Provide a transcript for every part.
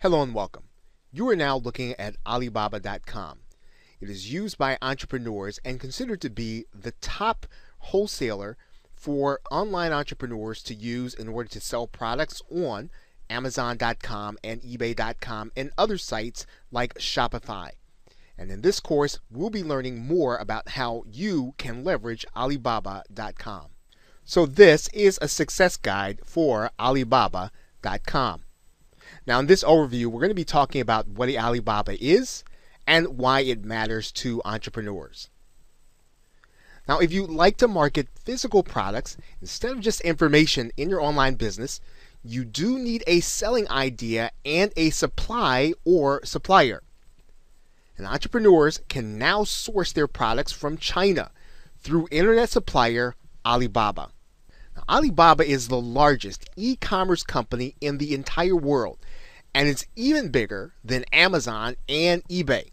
Hello and welcome. You are now looking at Alibaba.com. It is used by entrepreneurs and considered to be the top wholesaler for online entrepreneurs to use in order to sell products on Amazon.com and eBay.com and other sites like Shopify. And in this course, we'll be learning more about how you can leverage Alibaba.com. So this is a success guide for Alibaba.com. Now in this overview, we're going to be talking about what Alibaba is and why it matters to entrepreneurs. Now if you like to market physical products instead of just information in your online business, you do need a selling idea and a supply or supplier. And entrepreneurs can now source their products from China through internet supplier Alibaba. Now, Alibaba is the largest e-commerce company in the entire world, and it's even bigger than Amazon and eBay.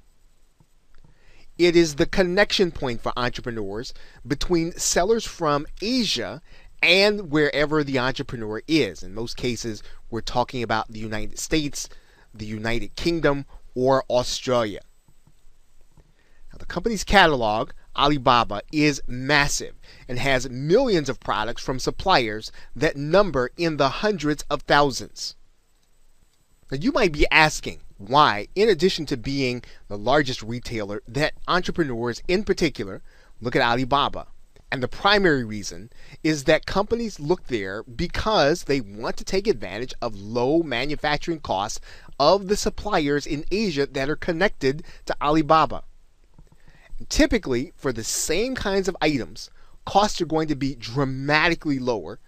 It is the connection point for entrepreneurs between sellers from Asia and wherever the entrepreneur is. In most cases, we're talking about the United States, the United Kingdom, or Australia. Now, the company's catalog, Alibaba, is massive and has millions of products from suppliers that number in the hundreds of thousands. Now you might be asking why, in addition to being the largest retailer, that entrepreneurs in particular look at Alibaba. And the primary reason is that companies look there because they want to take advantage of low manufacturing costs of the suppliers in Asia that are connected to Alibaba. Typically, for the same kinds of items, costs are going to be dramatically lower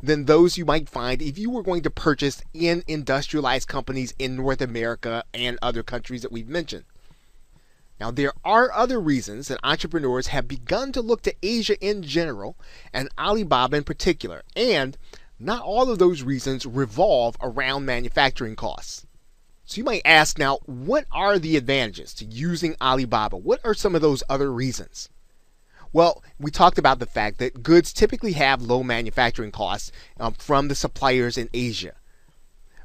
than those you might find if you were going to purchase in industrialized companies in North America and other countries that we've mentioned. Now, there are other reasons that entrepreneurs have begun to look to Asia in general and Alibaba in particular, and not all of those reasons revolve around manufacturing costs. So you might ask now, what are the advantages to using Alibaba? What are some of those other reasons? Well, we talked about the fact that goods typically have low manufacturing costs from the suppliers in Asia.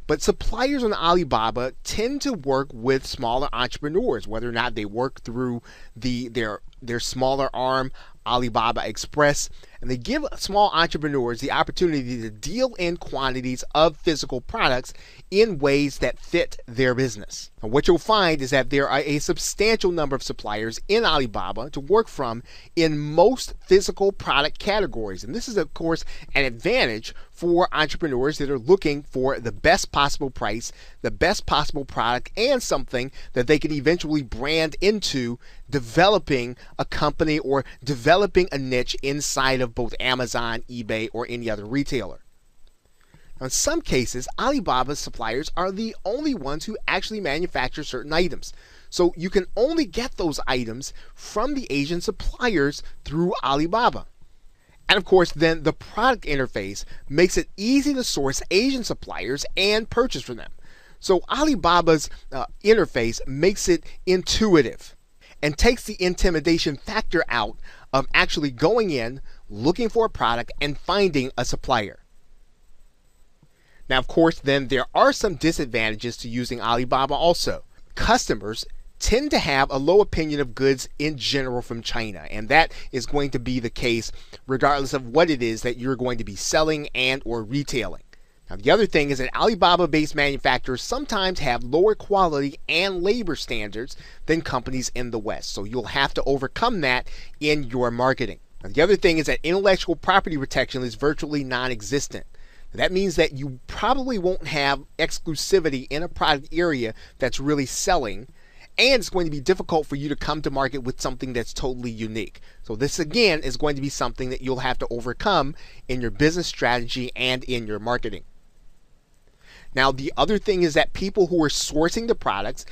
But suppliers on Alibaba tend to work with smaller entrepreneurs, whether or not they work through their smaller arm, Alibaba Express, and they give small entrepreneurs the opportunity to deal in quantities of physical products in ways that fit their business. And what you'll find is that there are a substantial number of suppliers in Alibaba to work from in most physical product categories. And this is, of course, an advantage for entrepreneurs that are looking for the best possible price, the best possible product, and something that they can eventually brand into developing a company or developing a niche inside of both Amazon, eBay, or any other retailer. Now, in some cases, Alibaba's suppliers are the only ones who actually manufacture certain items. So you can only get those items from the Asian suppliers through Alibaba. And of course, then the product interface makes it easy to source Asian suppliers and purchase from them. So Alibaba's interface makes it intuitive and takes the intimidation factor out of actually going in, looking for a product, and finding a supplier. Now, of course, then there are some disadvantages to using Alibaba also. Customers tend to have a low opinion of goods in general from China, and that is going to be the case regardless of what it is that you're going to be selling and or retailing. Now, the other thing is that Alibaba-based manufacturers sometimes have lower quality and labor standards than companies in the West, so you'll have to overcome that in your marketing. Now, the other thing is that intellectual property protection is virtually non-existent. That means that you probably won't have exclusivity in a product area that's really selling, and it's going to be difficult for you to come to market with something that's totally unique. So this again is going to be something that you'll have to overcome in your business strategy and in your marketing. Now, the other thing is that people who are sourcing the products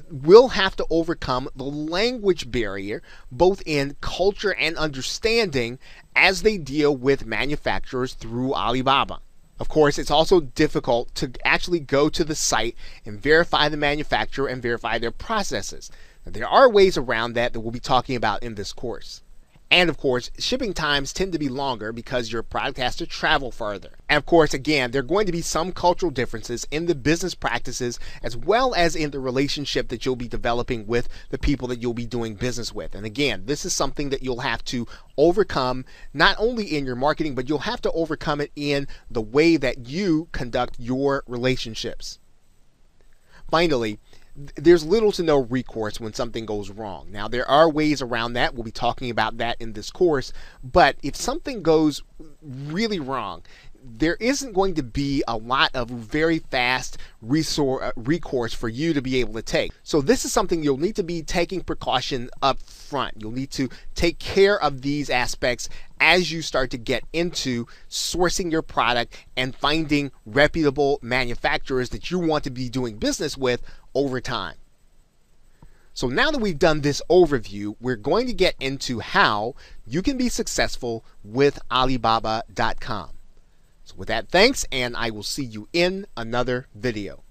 will have to overcome the language barrier, both in culture and understanding, as they deal with manufacturers through Alibaba. Of course, it's also difficult to actually go to the site and verify the manufacturer and verify their processes. Now, there are ways around that we'll be talking about in this course. And of course, shipping times tend to be longer because your product has to travel further. And of course, again, there are going to be some cultural differences in the business practices as well as in the relationship that you'll be developing with the people that you'll be doing business with. And again, this is something that you'll have to overcome not only in your marketing, but you'll have to overcome it in the way that you conduct your relationships. Finally, there's little to no recourse when something goes wrong. Now, there are ways around that. We'll be talking about that in this course. But if something goes really wrong, there isn't going to be a lot of very fast recourse for you to be able to take. So this is something you'll need to be taking precaution up front. You'll need to take care of these aspects as you start to get into sourcing your product and finding reputable manufacturers that you want to be doing business with over time. So now that we've done this overview, we're going to get into how you can be successful with Alibaba.com. So with that, thanks, and I will see you in another video.